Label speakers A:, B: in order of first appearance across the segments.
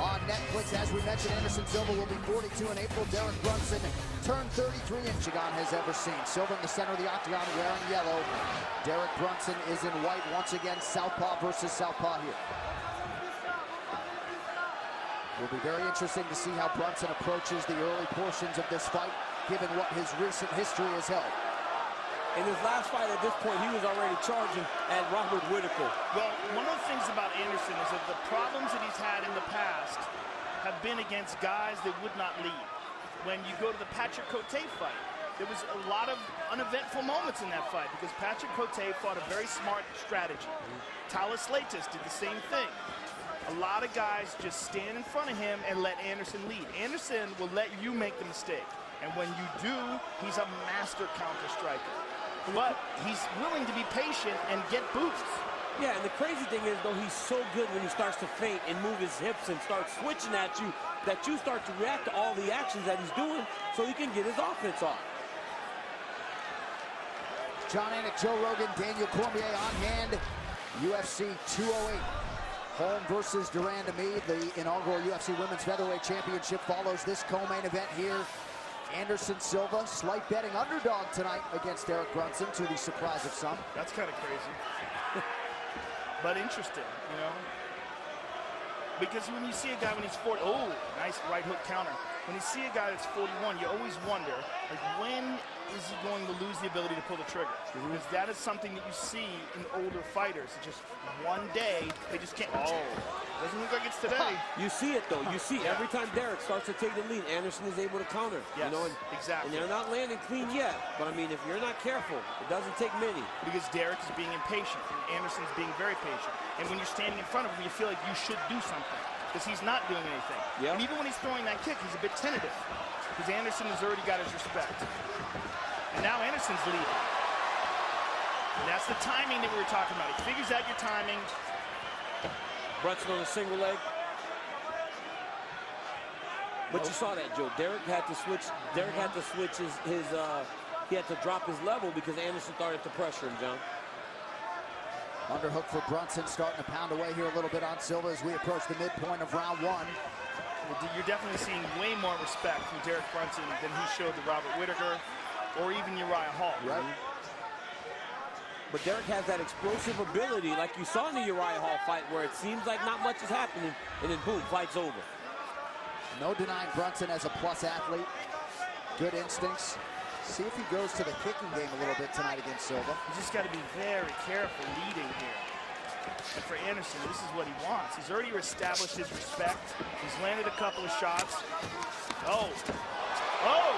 A: on Netflix. As we mentioned, Anderson Silva will be 42 in April. Derek Brunson turned 33 in Chigan has ever seen. Silva in the center of the octagon wearing yellow. Derek Brunson is in white once again. Southpaw versus Southpaw here. Will be very interesting to see how Brunson approaches the early portions of this fight, given what his recent history has held.
B: In his last fight at this point, he was already charging at Robert Whitaker.
C: Well, one of the things about Anderson is that the problems that he's had in the past have been against guys that would not lead. When you go to the Patrick Cote fight, there was a lot of uneventful moments in that fight because Patrick Cote fought a very smart strategy. Talis Leites did the same thing. A lot of guys just stand in front of him and let Anderson lead. Anderson will let you make the mistake. And when you do, he's a master counter striker. But he's willing to be patient and get boosts.
B: Yeah, and the crazy thing is, though, he's so good when he starts to feint and move his hips and start switching at you, that you start to react to all the actions that he's doing so he can get his offense off.
A: John Anik, Joe Rogan, Daniel Cormier on hand. UFC 208. Holm versus Duran to me. The inaugural UFC Women's Featherweight Championship follows this co-main event here. Anderson Silva, slight betting underdog tonight against Derek Brunson, to the surprise of some.
C: That's kind of crazy. But interesting, you know? Because when you see a guy when he's 40, oh, nice right hook counter. When you see a guy that's 41, you always wonder, like, when is he going to lose the ability to pull the trigger? Because that is something that you see in older fighters. It's just one day, they just can't. Oh, doesn't look like it's today.
B: You see it, though. You see every time Derek starts to take the lead, Anderson is able to counter.
C: Yes,
B: you know,
C: exactly.
B: And they're not landing clean yet. But, I mean, if you're not careful, it doesn't take many.
C: Because Derek is being impatient, and Anderson's being very patient. And when you're standing in front of him, you feel like you should do something. Because he's not doing anything.
B: Yep.
C: And even when he's throwing that kick, he's a bit tentative. Because Anderson has already got his respect. And now Anderson's leading. And that's the timing that we were talking about. He figures out your timing.
B: Brunson on a single leg. But you saw that, Joe. Derek had to switch. Derek had to switch he had to drop his level because Anderson started to pressure him, John.
A: Underhook for Brunson, starting to pound away here a little bit on Silva as we approach the midpoint of round one.
C: Well, you're definitely seeing way more respect from Derek Brunson than he showed to Robert Whitaker or even Uriah Hall.
A: Right.
B: But Derek has that explosive ability, like you saw in the Uriah Hall fight, where it seems like not much is happening, and then boom, fight's over.
A: No denying Brunson as a plus athlete. Good instincts. See if he goes to the kicking game a little bit tonight against Silva.
C: You just got to be very careful leading here. And for Anderson, this is what he wants. He's already established his respect. He's landed a couple of shots. Oh. Oh!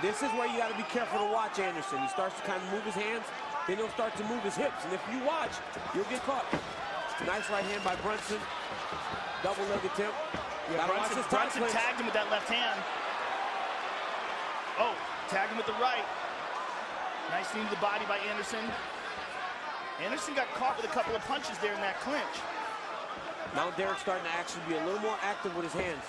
B: This is where you got to be careful to watch Anderson. He starts to kind of move his hands, then he'll start to move his hips. And if you watch, you'll get caught. Nice right hand by Brunson. Double leg attempt.
C: Yeah, Brunson tagged him with that left hand. Oh, tagged him with the right. Nice knee to the body by Anderson. Anderson got caught with a couple of punches there in that clinch.
B: Now Derek's starting to actually be a little more active with his hands.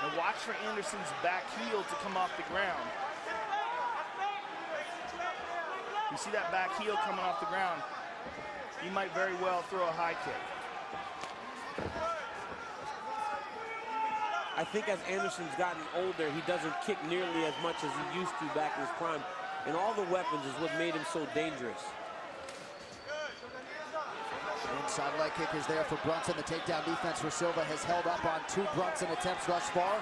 C: And watch for Anderson's back heel to come off the ground. You see that back heel coming off the ground. He might very well throw a high kick.
B: I think as Anderson's gotten older, he doesn't kick nearly as much as he used to back in his prime. And all the weapons is what made him so dangerous.
A: Inside leg kick is there for Brunson. The takedown defense for Silva has held up on 2 Brunson attempts thus far.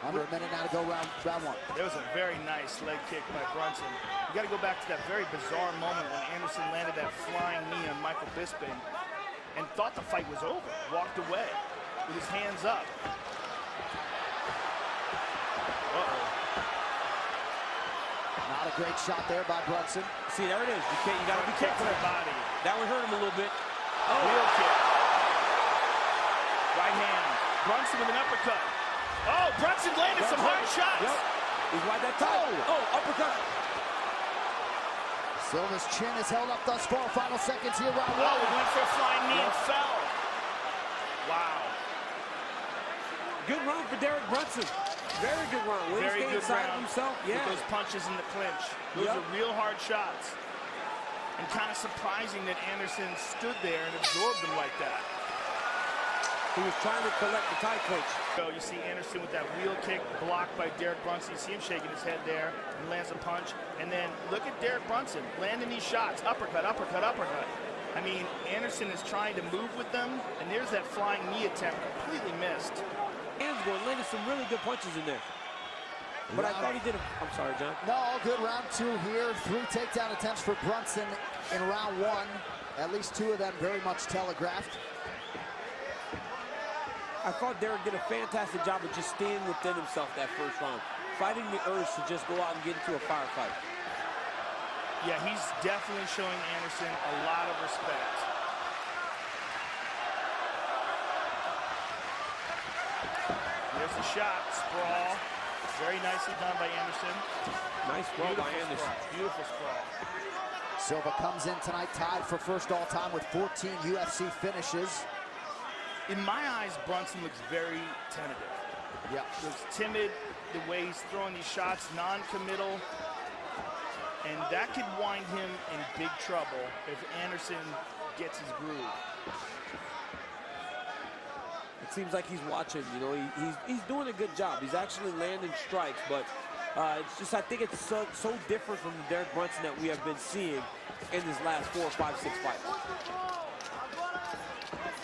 A: Under a minute now to go round one.
C: There was a very nice leg kick by Brunson. You got to go back to that very bizarre moment when Anderson landed that flying knee on Michael Bisping and thought the fight was over, walked away with his hands up. Uh-oh.
A: Not a great shot there by Brunson.
B: See, there it is. You got to be careful.
C: That body.
B: That one hurt him a little bit.
C: Oh. Wheel kick. Right hand. Brunson with an uppercut. Oh, Brunson landed some hard shots.
B: Yep. He's right that time. Oh, uppercut.
A: Silva's chin is held up thus far. Final seconds here, round one.
C: Oh, he went for a flying knee and fell. Wow.
B: Good run for Derek Brunson. Very good run.
C: Very good
B: inside
C: round
B: himself. Yeah.
C: With those punches in the clinch. Those are real hard shots. And kind of surprising that Anderson stood there and absorbed him like that.
B: He was trying to collect the tie clinch.
C: So you see Anderson with that wheel kick blocked by Derek Brunson. You see him shaking his head there and lands a punch. And then look at Derek Brunson landing these shots. Uppercut, uppercut, uppercut. I mean, Anderson is trying to move with them, and there's that flying knee attempt, completely missed.
B: Ansgore landed some really good punches in there. But I thought he did. I'm sorry, John.
A: No, all good. Round 2 here. 3 takedown attempts for Brunson in round 1. At least 2 of them very much telegraphed.
B: I thought Derek did a fantastic job of just staying within himself that first round, fighting the urge to just go out and get into a firefight.
C: Yeah, he's definitely showing Anderson a lot of respect. There's the shot, sprawl. Very nicely done by Anderson.
B: Nice sprawl by Anderson.
C: Beautiful sprawl.
A: Silva comes in tonight tied for first all-time with 14 UFC finishes.
C: In my eyes, Brunson looks very tentative.
A: Yeah.
C: Looks timid, the way he's throwing these shots, non-committal. And that could wind him in big trouble if Anderson gets his groove.
B: It seems like he's watching, you know, he's doing a good job. He's actually landing strikes, but it's just, I think it's so different from the Derek Brunson that we have been seeing in his last 4, 5, 6 fights.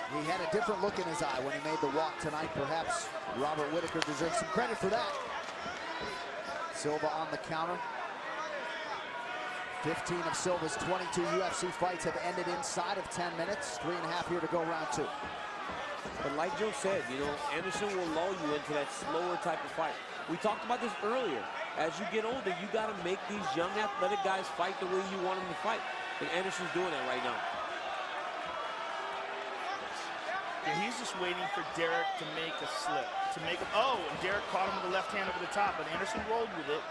A: He had a different look in his eye when he made the walk tonight. Perhaps Robert Whitaker deserves some credit for that. Silva on the counter. 15 of Silva's 22 UFC fights have ended inside of 10 minutes. 3.5 here to go round 2.
B: But like Joe said, you know, Anderson will lull you into that slower type of fight. We talked about this earlier. As you get older, you got to make these young athletic guys fight the way you want them to fight. And Anderson's doing that right now.
C: And he's just waiting for Derek to make a slip. Oh, and Derek caught him with the left hand over the top, but Anderson rolled with it.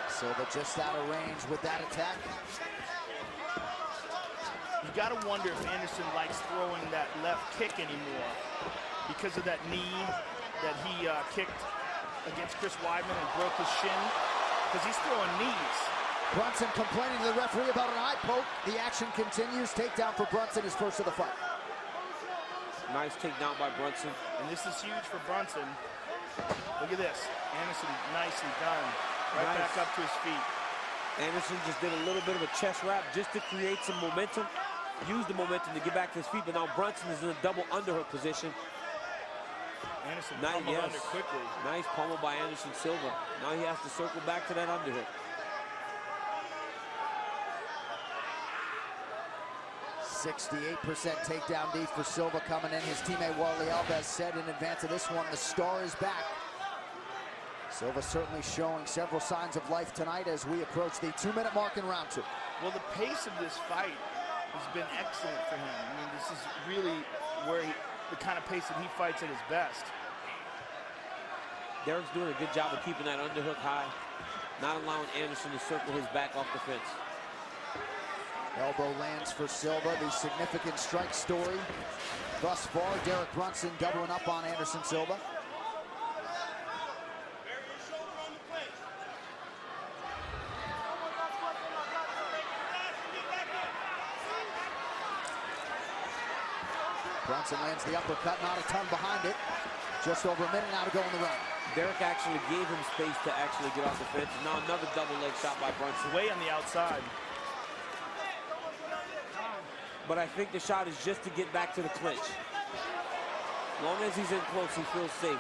A: Silva just out of range with that attack.
C: You got to wonder if Anderson likes throwing that left kick anymore because of that knee that he kicked against Chris Weidman and broke his shin, because he's throwing knees.
A: Brunson complaining to the referee about an eye poke. The action continues. Takedown for Brunson, his first of the fight.
B: Nice takedown by Brunson.
C: And this is huge for Brunson. Look at this. Anderson nicely done. Right back up to his feet.
B: Anderson just did a little bit of a chest wrap just to create some momentum. Used the momentum to get back to his feet, but now Brunson is in a double underhook position.
C: Anderson pummeled under quickly.
B: Nice pummel by Anderson Silva. Now he has to circle back to that underhook.
A: 68% takedown D for Silva coming in. His teammate Wally Alves said in advance of this one, the star is back. Silva certainly showing several signs of life tonight as we approach the 2-minute mark in round 2.
C: Well, the pace of this fight has been excellent for him. I mean, this is really where the kind of pace that he fights at his best.
B: Derek's doing a good job of keeping that underhook high, not allowing Anderson to circle his back off the fence.
A: Elbow lands for Silva, the significant strike story thus far. Derek Brunson doubling up on Anderson Silva. Brunson lands the uppercut, not a ton behind it. Just over a minute now to go in the round.
B: Derek actually gave him space to actually get off the fence. Now another double leg shot by Brunson.
C: Way on the outside.
B: But I think the shot is just to get back to the clinch. As long as he's in close, he feels safe.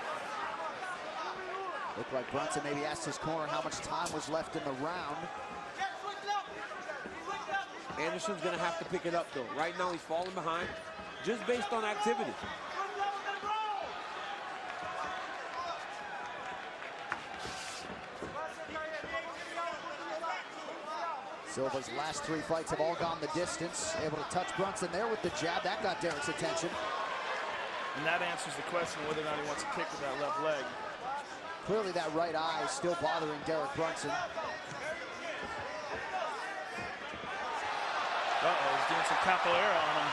A: Looked like Brunson maybe asked his corner how much time was left in the round.
B: Anderson's gonna have to pick it up though. Right now he's falling behind, just based on activity.
A: Silva's last 3 fights have all gone the distance. Able to touch Brunson there with the jab. That got Derek's attention.
C: And that answers the question whether or not he wants to kick with that left leg.
A: Clearly that right eye is still bothering Derek Brunson.
C: Uh-oh, he's doing some capoeira on him.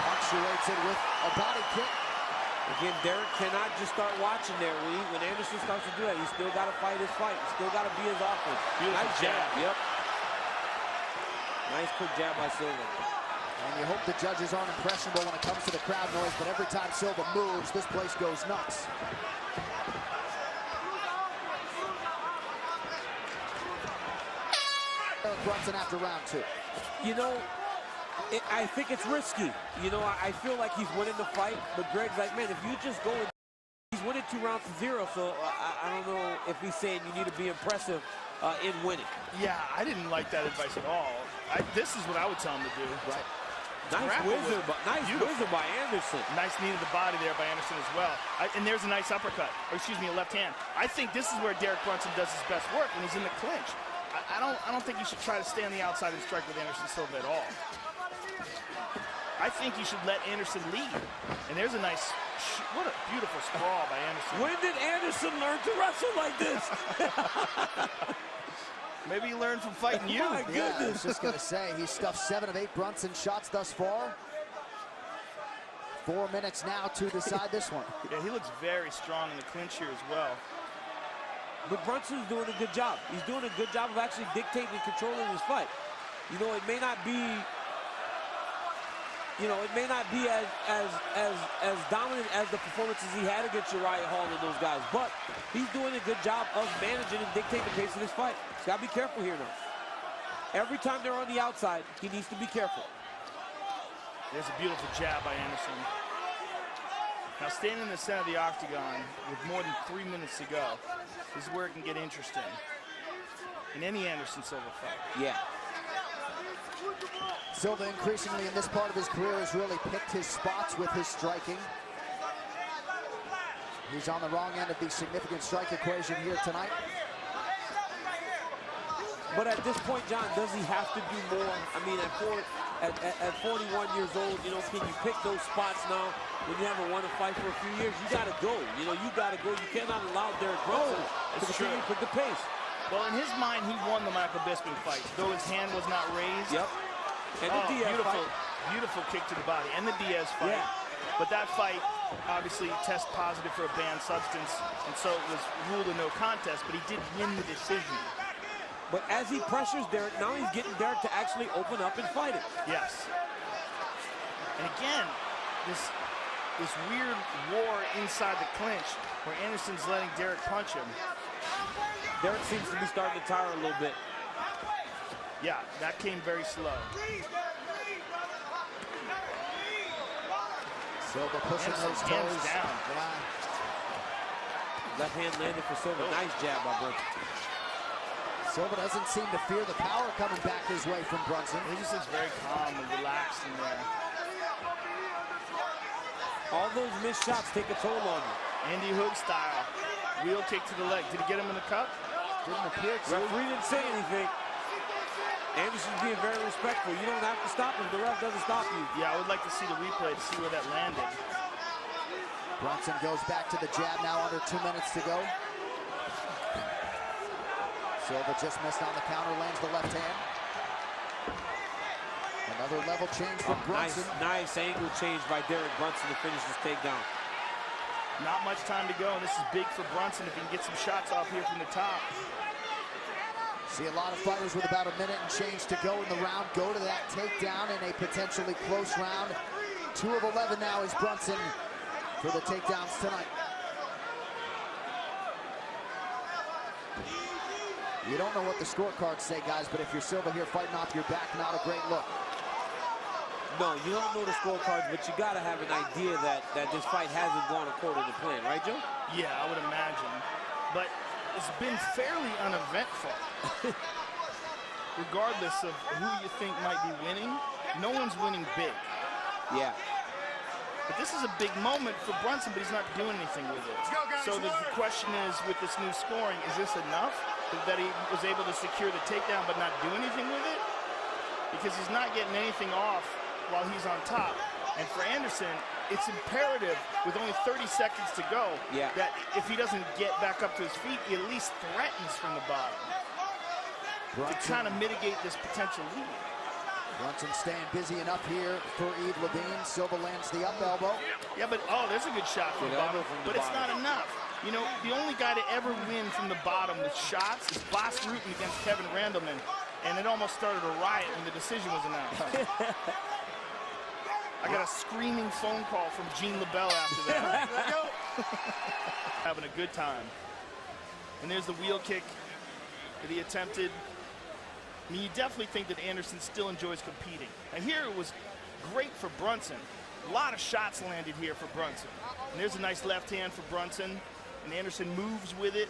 A: Punctuates it with a body kick.
B: Again, Derek cannot just start watching there. When Anderson starts to do that, he's still got to fight his fight. He's still got to be his offense. Nice jab. Yep. Nice quick jab by Silva.
A: And you hope the judges aren't impressionable when it comes to the crowd noise, but every time Silva moves, this place goes nuts. Brunson after round 2.
B: You know, I think it's risky. You know, I feel like he's winning the fight, but Greg's like, man, if you just go and he's winning 2 rounds to 0, so I don't know if he's saying you need to be impressive in winning.
C: Yeah, I didn't like that advice at all. This is what I would tell him to do.
B: Right. Nice wizard by Anderson.
C: Nice knee to the body there by Anderson as well. And there's a nice uppercut, or excuse me, a left hand. I think this is where Derek Brunson does his best work, when he's in the clinch. I don't think you should try to stay on the outside and strike with Anderson Silva at all. I think you should let Anderson lead. And there's a nice, what a beautiful sprawl by Anderson.
B: When did Anderson learn to wrestle like this?
C: Maybe he learned from fighting you.
B: My goodness.
A: Yeah, I was just going to say, he stuffed 7 of 8 Brunson shots thus far. 4 minutes now to decide this one.
C: Yeah, he looks very strong in the clinch here as well.
B: But Brunson's doing a good job. He's doing a good job of actually dictating and controlling his fight. You know, it may not be, as dominant as the performances he had against Uriah Hall and those guys, but he's doing a good job of managing and dictating the pace of this fight. He's got to be careful here now. Every time they're on the outside, he needs to be careful.
C: There's a beautiful jab by Anderson. Now, staying in the center of the octagon with more than 3 minutes to go is where it can get interesting in any Anderson Silva fight.
B: Yeah.
A: Silva increasingly in this part of his career has really picked his spots with his striking. He's on the wrong end of the significant strike equation here tonight.
B: But at this point, John, does he have to do more? I mean, at 41 years old, you know, can you pick those spots now when you haven't won a fight for a few years? You got to go. You know, you got to go. You cannot allow Derek Brunson to continue to put the pace.
C: Well, in his mind, he won the Michael Bisping fight, though his hand was not raised.
B: Yep. And the Diaz fight.
C: Beautiful kick to the body. And the Diaz fight.
B: Yeah.
C: But that fight, obviously, test positive for a banned substance, and so it was ruled a no contest, but he did win the decision.
B: But as he pressures Derek, now he's getting Derek to actually open up and fight it.
C: Yes. And again, this weird war inside the clinch where Anderson's letting Derek punch him.
B: Derek seems to be starting to tire a little bit.
C: Yeah, that came very slow.
A: Silva pushing those toes
C: down.
A: Yeah.
B: Left hand landed for Silva. Nice jab by Brunson.
A: Silva doesn't seem to fear the power coming back his way from Brunson.
C: He just looks very calm and relaxed in there.
B: All those missed shots take a toll on you.
C: Andy Hood style. Wheel kick to the leg. Did he get him in the cup?
A: Didn't appear to.
B: Referee didn't say anything. Anderson's being very respectful. You don't have to stop him. The ref doesn't stop you.
C: Yeah, I would like to see the replay to see where that landed.
A: Brunson goes back to the jab now, under 2 minutes to go. Silva just missed on the counter, lands the left hand. Another level change from Brunson.
B: Nice angle change by Derek Brunson to finish this takedown.
C: Not much time to go, and this is big for Brunson if he can get some shots off here from the top.
A: See a lot of fighters with about a minute and change to go in the round go to that takedown in a potentially close round. 2 of 11 now is Brunson for the takedowns tonight. You don't know what the scorecards say, guys, but if you're Silva here fighting off your back, not a great look.
B: No, you don't know the scorecards, but you got to have an idea that this fight hasn't gone according to plan, right, Joe?
C: Yeah, I would imagine. But it's been fairly uneventful. Regardless of who you think might be winning, no one's winning big.
B: Yeah.
C: But this is a big moment for Brunson, but he's not doing anything with it. So the question is, with this new scoring, is this enough that he was able to secure the takedown but not do anything with it? Because he's not getting anything off while he's on top. And for Anderson, it's imperative, with only 30 seconds to go, that if he doesn't get back up to his feet, he at least threatens from the bottom to kind of mitigate this potential lead.
A: Brunson staying busy enough here for Yves Levine. Silva lands the up elbow.
C: Yeah, but, oh, there's a good shot from the bottom, but it's not enough. You know, the only guy to ever win from the bottom with shots is Bas Rutten against Kevin Randleman, and it almost started a riot when the decision was announced. I got a screaming phone call from Jean LaBelle after that. Having a good time. And there's the wheel kick that he attempted. I mean, you definitely think that Anderson still enjoys competing. And here it was great for Brunson. A lot of shots landed here for Brunson. And there's a nice left hand for Brunson. And Anderson moves with it.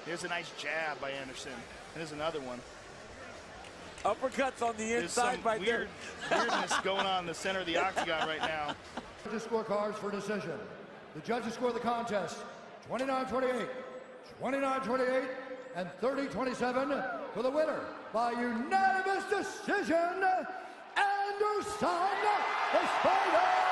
C: There's a nice jab by Anderson. And there's another one.
B: Uppercuts on the inside by
C: weirdness going on in the center of the octagon right now.
D: Judges' scorecards for decision. The judges score the contest 29-28, 29-28, and 30-27 for the winner by unanimous decision, Anderson the Spider!